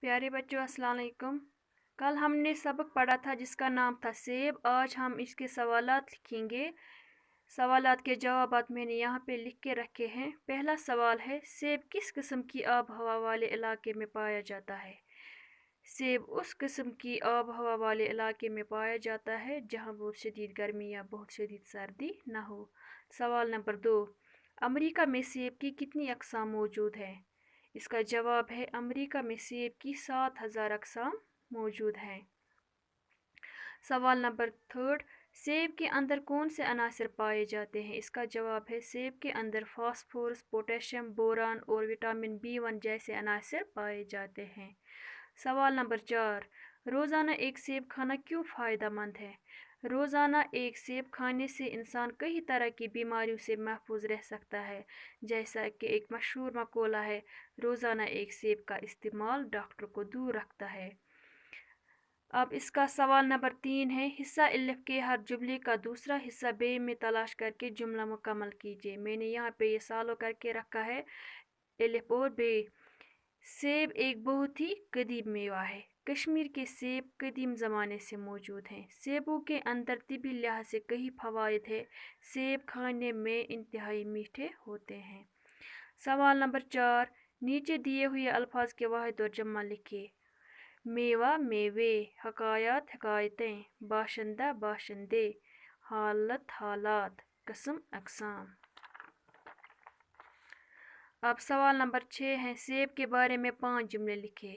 प्यारे बच्चों, अस्सलाम वालेकुम। कल हमने सबक पढ़ा था जिसका नाम था सेब। आज हम इसके सवालात लिखेंगे। सवालात के जवाबात मैंने यहाँ पे लिख के रखे हैं। पहला सवाल है, सेब किस किस्म की आब हवा वाले इलाके में पाया जाता है? सेब उस किस्म की आब हवा वाले इलाके में पाया जाता है जहाँ बहुत शदीद गर्मी या बहुत शदीद सर्दी ना हो। सवाल नंबर 2, अमेरिका में सेब की कितनी अक़साम मौजूद हैं? इसका जवाब है, अमेरिका में सेब की 7,000 अक़साम मौजूद हैं। सवाल नंबर 3, सेब के अंदर कौन से अनासर पाए जाते हैं? इसका जवाब है, सेब के अंदर फास्फोरस, पोटेशियम, बोरान और विटामिन B1 जैसे अनासर पाए जाते हैं। सवाल नंबर 4, रोज़ाना एक सेब खाना क्यों फ़ायदेमंद है? रोज़ाना एक सेब खाने से इंसान कई तरह की बीमारियों से महफूज रह सकता है। जैसा कि एक मशहूर मक़ोला है, रोज़ाना एक सेब का इस्तेमाल डॉक्टर को दूर रखता है। अब इसका सवाल नंबर 3 है, हिस्सा अलिफ के हर जुमले का दूसरा हिस्सा बे में तलाश करके जुमला मुकम्मल कीजिए। मैंने यहाँ पे ये सालो करके रखा है, अलिफ और बे। सेब एक बहुत ही कदीम मेवा है। कश्मीर के सेब कदीम ज़माने से मौजूद हैं। सेबों के अंदर तिबी लिहाज से कई फ़वाइद हैं। सेब खाने में इंतहाई मीठे होते हैं। सवाल नंबर 4, नीचे दिए हुए अल्फाज के वाहिद और जमा लिखिए। मेवा, मेवे, हकायात, हकायतें, बाशिंदा, बाशिंदे, हालत, हालात, किस्म, अक़साम। अब सवाल नंबर 6 है, सेब के बारे में 5 जुमले लिखे।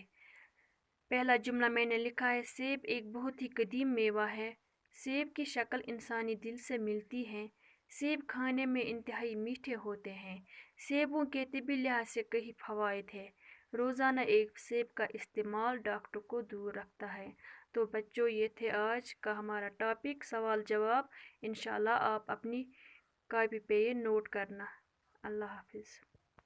पहला जुमला मैंने लिखा है, सेब एक बहुत ही कदीम मेवा है। सेब की शक्ल इंसानी दिल से मिलती है। सेब खाने में इंतहाई मीठे होते हैं। सेबों के तिबी लिहाज से कई फ़वाइद हैं। रोज़ाना एक सेब का इस्तेमाल डॉक्टर को दूर रखता है। तो बच्चों, ये थे आज का हमारा टॉपिक, सवाल जवाब। इंशाल्लाह आप अपनी कॉपी पे ये नोट करना। अल्लाह हाफिज़।